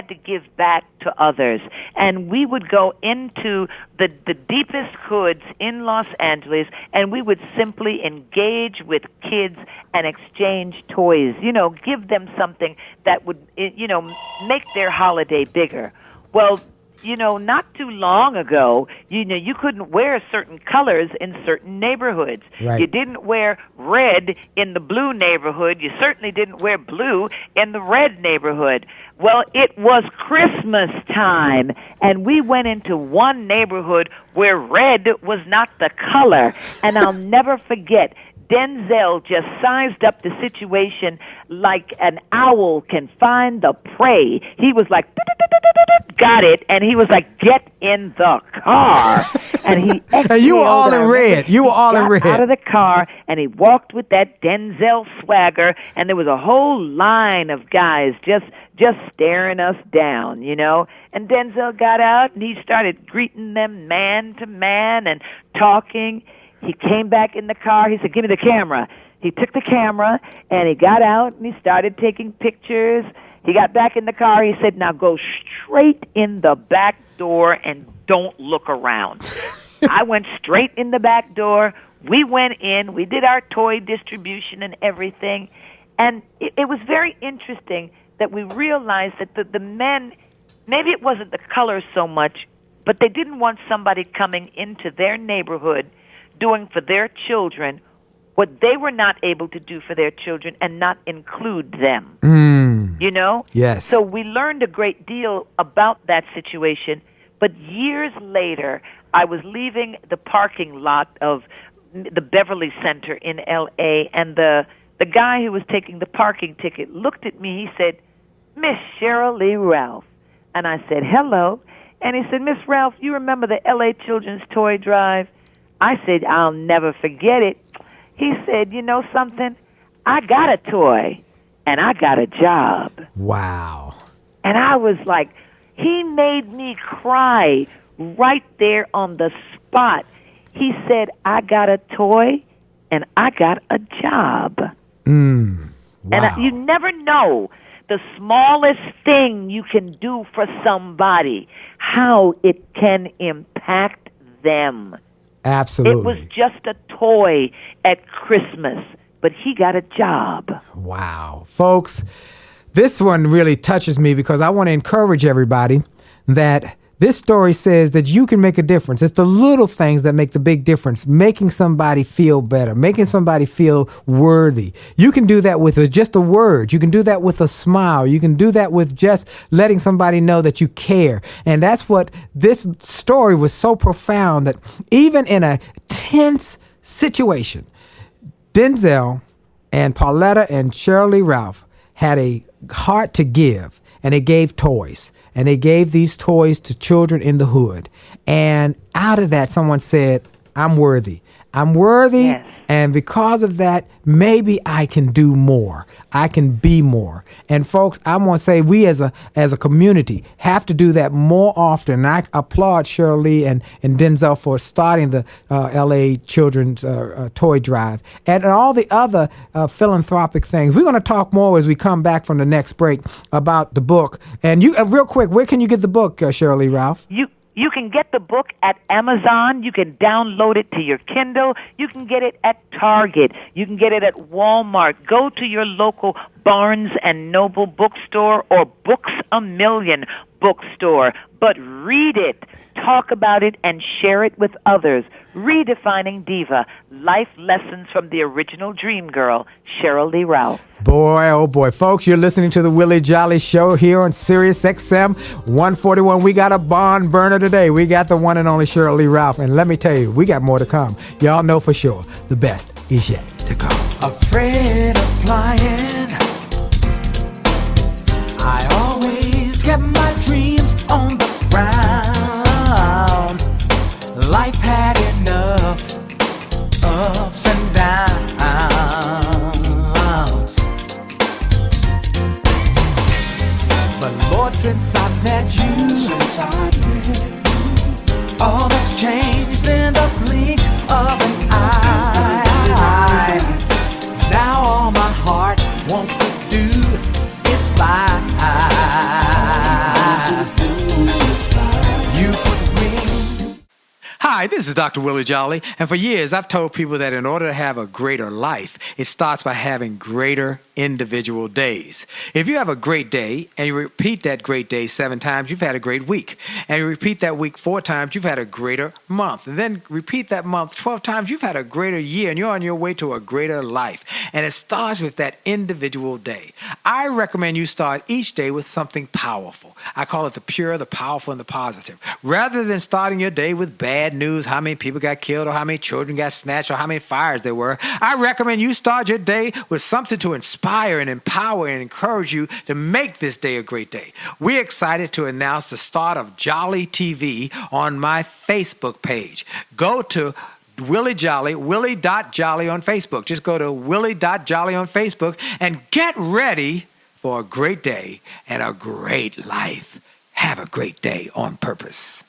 to give back to others. And we would go into the deepest hoods in Los Angeles, and we would simply engage with kids and exchange toys, give them something that would, make their holiday bigger. Well, not too long ago, you couldn't wear certain colors in certain neighborhoods. Right. You didn't wear red in the blue neighborhood. You certainly didn't wear blue in the red neighborhood. Well, it was Christmas time, and we went into one neighborhood where red was not the color. And I'll never forget, Denzel just sized up the situation like an owl can find the prey. He was like, got it, and he was like, get in the car. And he and you were all in red. You were all in red. Out of the car, and he walked with that Denzel swagger, and there was a whole line of guys just staring us down, And Denzel got out, and he started greeting them man to man and talking. He came back in the car. He said, give me the camera. He took the camera, and he got out, and he started taking pictures. He got back in the car. He said, now go straight in the back door and don't look around. I went straight in the back door. We went in. We did our toy distribution and everything. And it was very interesting that we realized that the men, maybe it wasn't the color so much, but they didn't want somebody coming into their neighborhood doing for their children what they were not able to do for their children and not include them. You know? Yes. So we learned a great deal about that situation, but years later, I was leaving the parking lot of the Beverly Center in L.A., and the guy who was taking the parking ticket looked at me. He said, "Miss Sheryl Lee Ralph." And I said, "Hello." And he said, "Miss Ralph, you remember the L.A. Children's Toy Drive?" I said, "I'll never forget it." He said, "You know something? I got a toy, and I got a job." Wow. And I was like, he made me cry right there on the spot. He said, "I got a toy, and I got a job." Wow. And you never know the smallest thing you can do for somebody, how it can impact them. Absolutely. It was just a toy at Christmas, but he got a job. Wow. Folks, this one really touches me because I want to encourage everybody that this story says that you can make a difference. It's the little things that make the big difference, making somebody feel better, making somebody feel worthy. You can do that with just a word. You can do that with a smile. You can do that with just letting somebody know that you care. And that's what this story was so profound, that even in a tense situation, Denzel and Pauletta and Sheryl Lee Ralph had a heart to give, and they gave toys, and they gave these toys to children in the hood. And out of that, someone said, "I'm worthy. I'm worthy." Yes. And because of that, maybe I can do more. I can be more. And folks, I want to say we as a community have to do that more often. And I applaud Sheryl Lee and Denzel for starting the LA Children's Toy Drive and all the other philanthropic things. We're going to talk more as we come back from the next break about the book. And you, real quick, where can you get the book, Sheryl Lee Ralph? You can get the book at Amazon. You can download it to your Kindle. You can get it at Target. You can get it at Walmart. Go to your local Barnes and Noble bookstore or Books A Million bookstore. But read it, talk about it, and share it with others. Redefining Diva, Life Lessons from the Original Dream Girl, Sheryl Lee Ralph. Boy, oh boy. Folks, you're listening to the Willie Jolley Show here on Sirius XM 141. We got a barn burner today. We got the one and only Sheryl Lee Ralph. And let me tell you, we got more to come. Y'all know for sure the best is yet to come. Afraid of flying, I always kept my dreams on the ground. Life had enough ups and downs, but Lord, since I met you, all that's changed in the blink of an eye. Now all my heart wants to do is fly. You put wings. Hi, this is Dr. Willie Jolley, and for years I've told people that in order to have a greater life, it starts by having greater individual days. If you have a great day and you repeat that great day 7 times, you've had a great week. And you repeat that week 4 times, you've had a greater month. And then repeat that month 12 times, you've had a greater year, and you're on your way to a greater life. And it starts with that individual day. I recommend you start each day with something powerful. I call it the pure, the powerful, and the positive. Rather than starting your day with bad news, how many people got killed or how many children got snatched or how many fires there were, I recommend you start your day with something to inspire and empower and encourage you to make this day a great day. We're excited to announce the start of Jolley TV on my Facebook page. Go to Willie Jolley, Willie.Jolley on Facebook. Just go to Willie.Jolley on Facebook and get ready for a great day and a great life. Have a great day on purpose.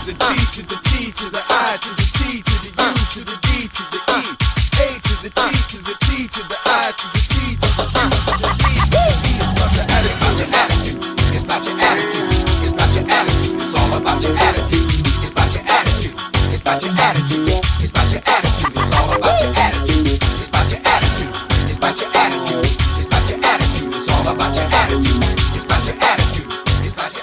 The D to the T to the I to the T to the U to the D to the E. A to the T to the T to the I to the T to the U to the E to the E. It's about your attitude. It's about your attitude. It's about your attitude. It's all about your attitude. It's about your attitude. It's about your attitude. It's about your attitude. It's all about your attitude. It's about your attitude. It's about your attitude. It's about your attitude. It's all about your attitude. It's about your attitude.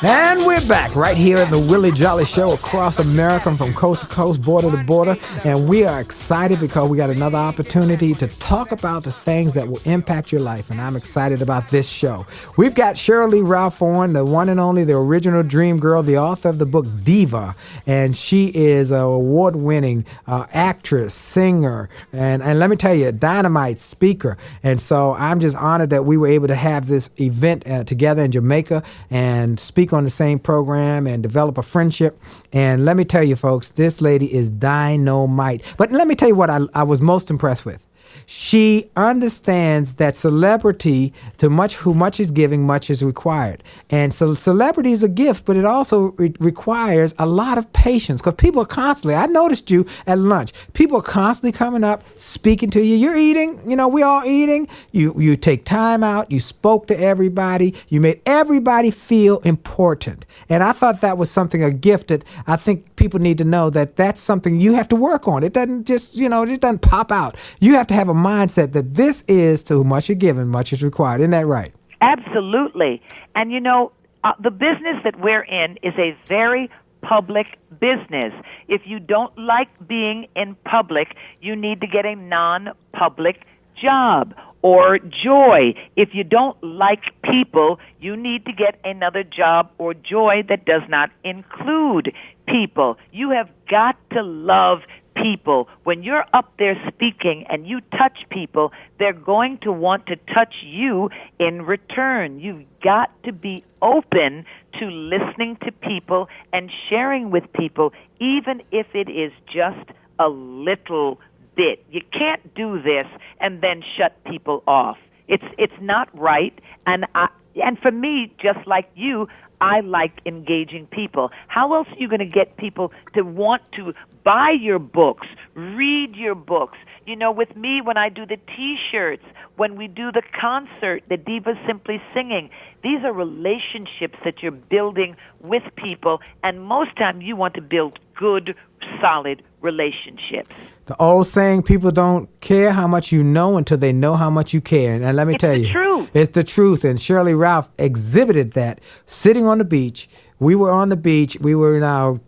And we're back right here in the Willie Jolley Show across America from coast to coast, border to border. And we are excited because we got another opportunity to talk about the things that will impact your life. And I'm excited about this show. We've got Sheryl Lee Ralph on, the one and only, the original dream girl, the author of the book Diva. And she is an award-winning actress, singer, and let me tell you, a dynamite speaker. And so I'm just honored that we were able to have this event together in Jamaica and speak on the same program and develop a friendship. And let me tell you, folks, this lady is dynamite. But let me tell you what I was most impressed with. She understands that celebrity, who much is giving, much is required. And so celebrity is a gift, but it also requires a lot of patience because people are constantly, I noticed you at lunch, people are constantly coming up, speaking to you. You're eating, we all eating. You take time out, you spoke to everybody, you made everybody feel important. And I thought that was a gift that I think people need to know that that's something you have to work on. It doesn't just, it doesn't pop out. You have to have a mindset that this is to whom much is given, much is required. Isn't that right? Absolutely. And the business that we're in is a very public business. If you don't like being in public, you need to get a non-public job or joy. If you don't like people, you need to get another job or joy that does not include people. You have got to love people. When you're up there speaking and you touch people, they're going to want to touch you in return. You've got to be open to listening to people and sharing with people, even if it is just a little bit. You can't do this and then shut people off. It's not right. And for me, just like you, I like engaging people. How else are you going to get people to want to buy your books, read your books? With me, when I do the T-shirts, when we do the concert, the Diva Simply Singing, these are relationships that you're building with people, and most time you want to build good, solid relationships. The old saying, people don't care how much you know until they know how much you care. And let me tell you, it's the truth. And Sheryl Lee Ralph exhibited that sitting on the beach. We were on the beach. We were in our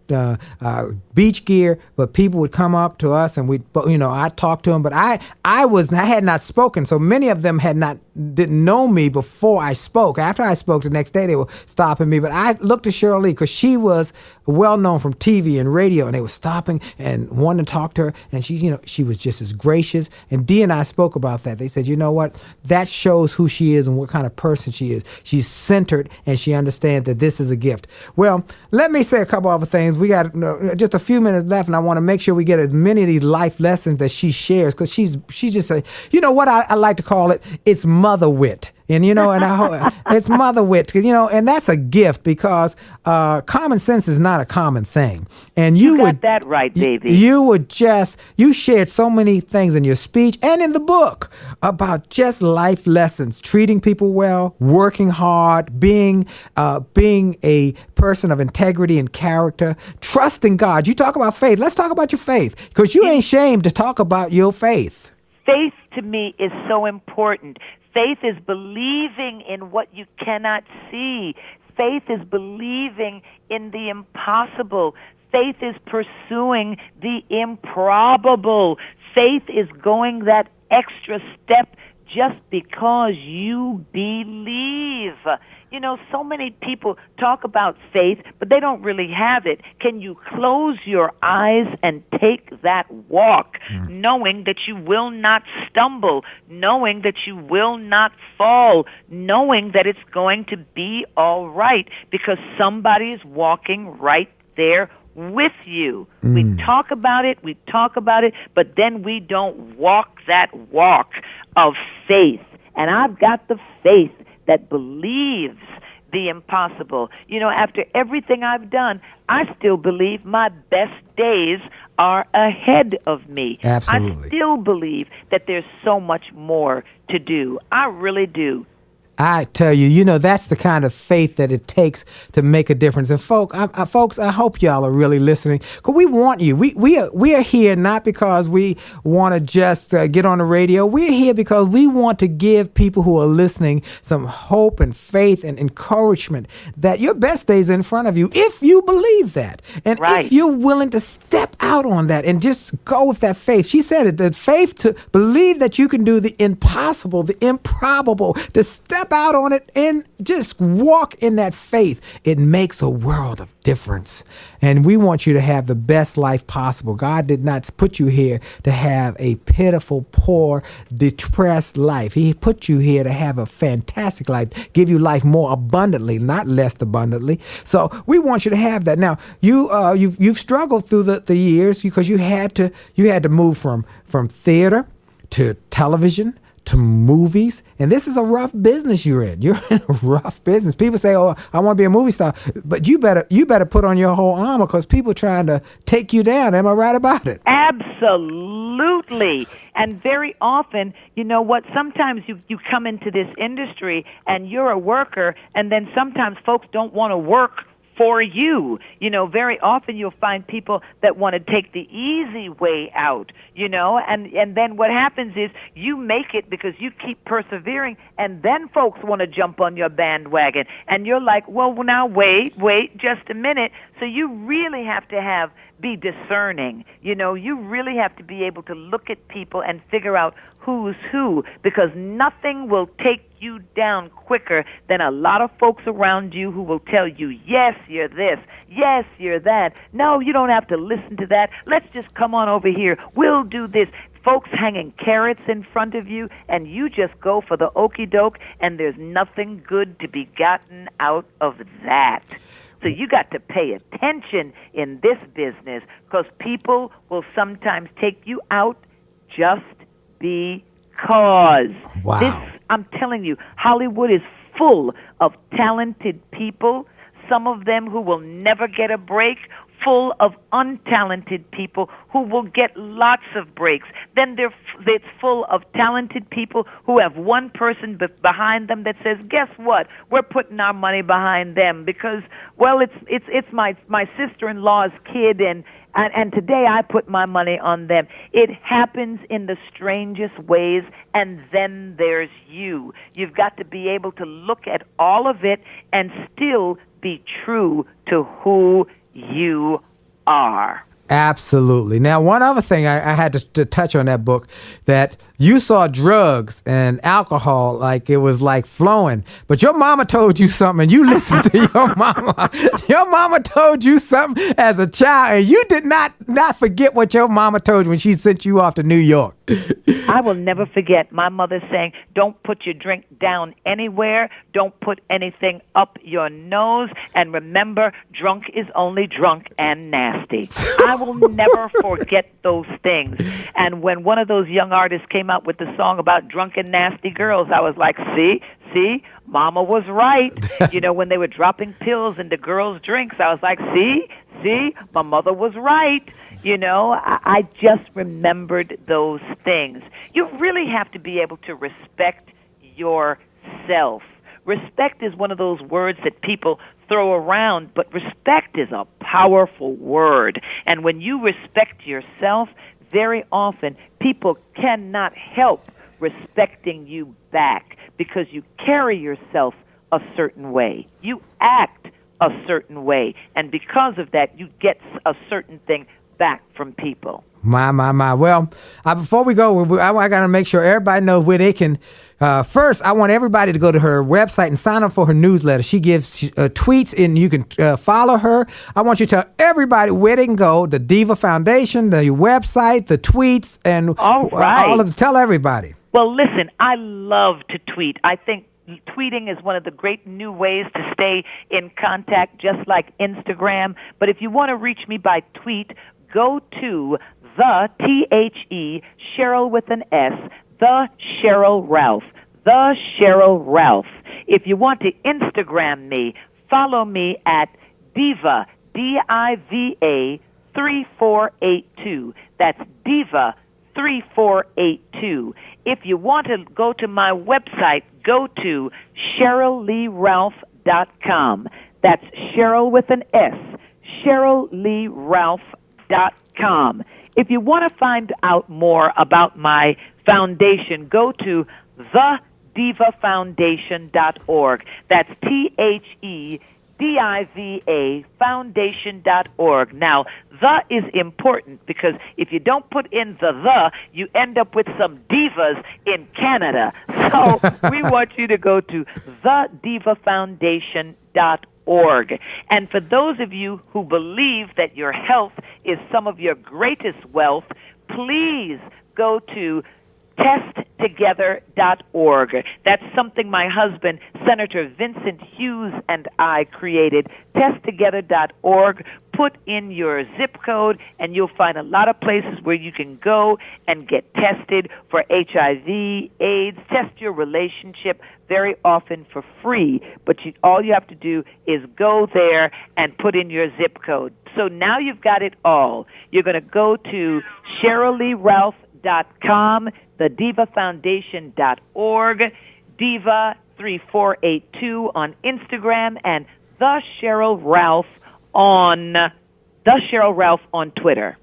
beach gear, but people would come up to us, and I talked to them. But I had not spoken, so many of them didn't know me before I spoke. After I spoke the next day, they were stopping me. But I looked at Sheryl Lee because she was well known from TV and radio, and they were stopping and wanting to talk to her. And she was just as gracious. And Dee and I spoke about that. They said, you know what? That shows who she is and what kind of person she is. She's centered, and she understands that this is a gift. Well, let me say a couple other things. We got just a few minutes left, and I want to make sure we get as many of these life lessons that she shares, because she's just what I like to call it. It's mother wit. And, it's mother wit, and that's a gift because common sense is not a common thing. And you got that right, baby. You shared so many things in your speech and in the book about just life lessons, treating people well, working hard, being a person of integrity and character, trusting God. You talk about faith. Let's talk about your faith, because you ain't ashamed to talk about your faith. Faith to me is so important. Faith is believing in what you cannot see. Faith is believing in the impossible. Faith is pursuing the improbable. Faith is going that extra step just because you believe. So many people talk about faith, but they don't really have it. Can you close your eyes and take that walk, knowing that you will not stumble, knowing that you will not fall, knowing that it's going to be all right because somebody is walking right there with you. We talk about it, but then we don't walk that walk of faith. And I've got the faith that believes the impossible. After everything I've done, I still believe my best days are ahead of me. Absolutely. I still believe that there's so much more to do. I really do. I tell you, that's the kind of faith that it takes to make a difference. And folks, I hope y'all are really listening, because we want you. We are here not because we want to just get on the radio. We're here because we want to give people who are listening some hope and faith and encouragement that your best days are in front of you, if you believe that. And Right. if you're willing to step out on that and just go with that faith. She said it, the faith to believe that you can do the impossible, the improbable, to step out on it and just walk in that faith. It makes a world of difference. And we want you to have the best life possible. God did not put you here to have a pitiful, poor, depressed life. He put you here to have a fantastic life, give you life more abundantly, not less abundantly. So we want you to have that. Now, you've struggled through the years because you had to move from theater to television to movies, and this is a rough business you're in. You're in a rough business. People say, "Oh, I want to be a movie star," but you better put on your whole armor, because people trying to take you down. Am I right about it? Absolutely. And very often, you know what, sometimes you come into this industry and you're a worker, and then sometimes folks don't want to work for you. Very often you'll find people that want to take the easy way out, and then what happens is you make it because you keep persevering, and then folks want to jump on your bandwagon, and you're like, well, now wait just a minute. So you really have to be discerning. You really have to be able to look at people and figure out who's who, because nothing will take you down quicker than a lot of folks around you who will tell you, yes, you're this, yes, you're that. No, you don't have to listen to that. Let's just come on over here. We'll do this. Folks hanging carrots in front of you, and you just go for the okie doke, and there's nothing good to be gotten out of that. So you got to pay attention in this business, because people will sometimes take you out just because. Wow. I'm telling you, Hollywood is full of talented people, some of them who will never get a break, full of untalented people who will get lots of breaks. Then it's full of talented people who have one person behind them that says, guess what? We're putting our money behind them because, well, it's my sister-in-law's kid, and today I put my money on them. It happens in the strangest ways, and then there's you. You've got to be able to look at all of it and still be true to who you are. Absolutely. Now, one other thing I had to touch on that book, that you saw drugs and alcohol like it was like flowing, but your mama told you something, and you listened to your mama. Your mama told you something as a child, and you did not forget what your mama told you when she sent you off to New York. I will never forget my mother saying, don't put your drink down anywhere, don't put anything up your nose, and remember, drunk is only drunk and nasty. I will never forget those things. And when one of those young artists came out with the song about drunk and nasty girls, I was like, see, Mama was right. When they were dropping pills into girls' drinks, I was like, see, my mother was right. I just remembered those things. You really have to be able to respect yourself. Respect is one of those words that people throw around, but respect is a powerful word. And when you respect yourself, very often people cannot help respecting you back, because you carry yourself a certain way. You act a certain way. And because of that, you get a certain thing back from people. My. Well, before we go, I got to make sure everybody knows where they can. First, I want everybody to go to her website and sign up for her newsletter. She gives tweets, and you can follow her. I want you to tell everybody where they can go, the Diva Foundation, the website, the tweets, and all of tell everybody. Well, listen, I love to tweet. I think tweeting is one of the great new ways to stay in contact, just like Instagram. But if you want to reach me by tweet, go to the THE, Sheryl with an S, the Sheryl Ralph, the Sheryl Ralph. If you want to Instagram me, follow me at Diva, DIVA 3482. That's Diva 3482. If you want to go to my website, go to SherylLeeRalph.com. That's Sheryl with an S, SherylLeeRalph.com. If you want to find out more about my foundation, go to thedivafoundation.org. That's THEDIVA foundation.org. Now, the is important because if you don't put in the, you end up with some divas in Canada. So we want you to go to thedivafoundation.org. And for those of you who believe that your health is some of your greatest wealth, please go to testtogether.org. That's something my husband, Senator Vincent Hughes, and I created. Testtogether.org. Put in your zip code, and you'll find a lot of places where you can go and get tested for HIV, AIDS, test your relationship very often for free. But all you have to do is go there and put in your zip code. So now you've got it all. You're going to go to SherylLeeRalph.com, thedivafoundation.org, Diva3482 on Instagram, and The Sheryl Ralph on Twitter.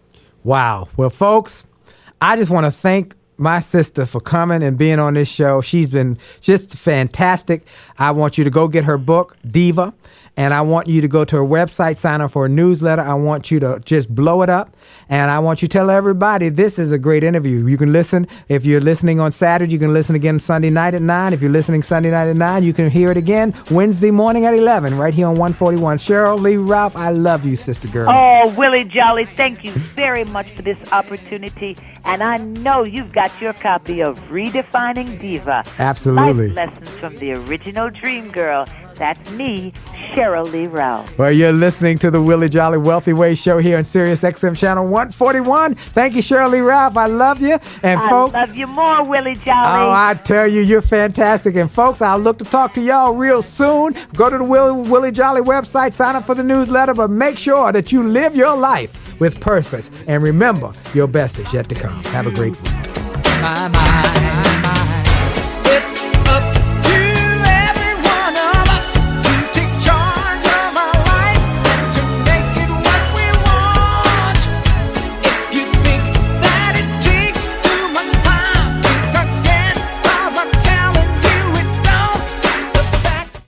Wow. Well, folks, I just want to thank my sister for coming and being on this show. She's been just fantastic. I want you to go get her book, Diva, and I want you to go to her website, sign up for a newsletter. I want you to just blow it up, and I want you to tell everybody this is a great interview. You can listen. If you're listening on Saturday, you can listen again Sunday night at 9. If you're listening Sunday night at 9, you can hear it again Wednesday morning at 11 right here on 141. Sheryl Lee Ralph, I love you, sister girl. Oh, Willie Jolley, thank you very much for this opportunity, and I know you've got your copy of Redefining Diva. Absolutely. Life lessons from the original Dream Girl. That's me, Sheryl Lee Ralph. Well, you're listening to the Willie Jolley Wealthy Way Show here on Sirius XM Channel 141. Thank you, Sheryl Lee Ralph. I love you. And folks, I love you more, Willie Jolley. Oh, I tell you, you're fantastic. And folks, I'll look to talk to y'all real soon. Go to the Willie Jolley website, sign up for the newsletter, but make sure that you live your life with purpose. And remember, your best is yet to come. Have a great week. It's up to every one of us to take charge of our life and to make it what we want. If you think that it takes too much time, think again, 'cause I'm telling you it don't. The fact.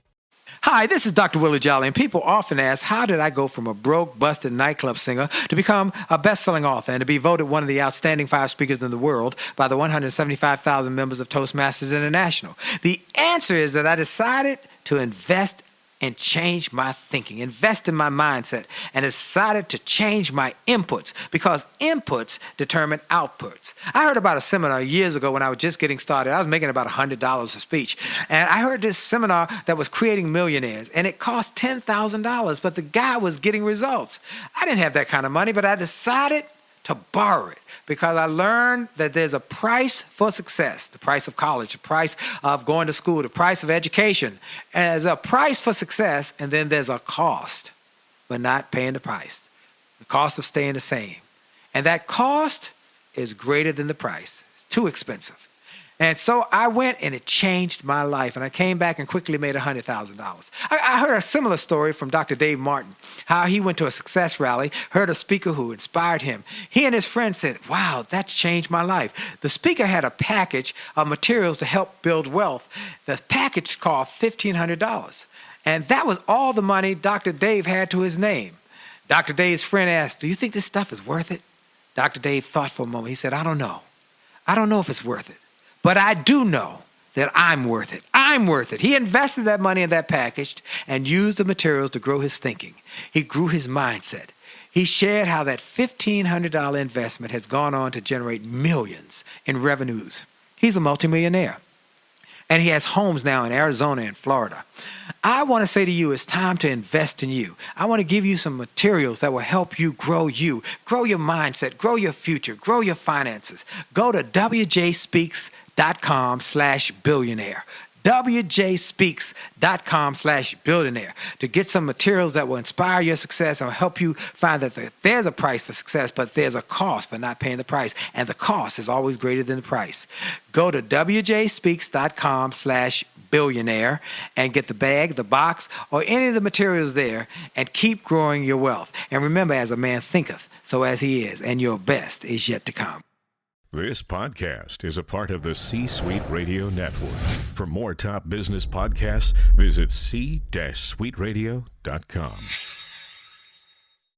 Hi, this is Dr. Willie Jolley, and people often ask, how did I go from a broke, busted nightclub singer to become a best-selling author and to be voted one of the outstanding 5 speakers in the world by the 175,000 members of Toastmasters International? The answer is that I decided to invest and change my thinking, invest in my mindset, and decided to change my inputs because inputs determine outputs. I heard about a seminar years ago when I was just getting started. I was making about $100 a speech. And I heard this seminar that was creating millionaires, and it cost $10,000, but the guy was getting results. I didn't have that kind of money, but I decided to borrow it because I learned that there's a price for success, the price of college, the price of going to school, the price of education. And there's a price for success, and then there's a cost for not paying the price, the cost of staying the same. And that cost is greater than the price. It's too expensive. And so I went, and it changed my life. And I came back and quickly made $100,000. I heard a similar story from Dr. Dave Martin, how he went to a success rally, heard a speaker who inspired him. He and his friend said, wow, that's changed my life. The speaker had a package of materials to help build wealth. The package cost $1,500. And that was all the money Dr. Dave had to his name. Dr. Dave's friend asked, do you think this stuff is worth it? Dr. Dave thought for a moment. He said, I don't know. I don't know if it's worth it. But I do know that I'm worth it. I'm worth it. He invested that money in that package and used the materials to grow his thinking. He grew his mindset. He shared how that $1,500 investment has gone on to generate millions in revenues. He's a multimillionaire. And he has homes now in Arizona and Florida. I want to say to you, it's time to invest in you. I want to give you some materials that will help you, grow your mindset, grow your future, grow your finances. Go to WJSpeaks.com/billionaire. wjspeaks.com/billionaire to get some materials that will inspire your success and help you find that there's a price for success, but there's a cost for not paying the price. And the cost is always greater than the price. Go to wjspeaks.com/billionaire and get the bag, the box, or any of the materials there and keep growing your wealth. And remember, as a man thinketh, so as he is, and your best is yet to come. This podcast is a part of the C-Suite Radio Network. For more top business podcasts, visit c-suiteradio.com.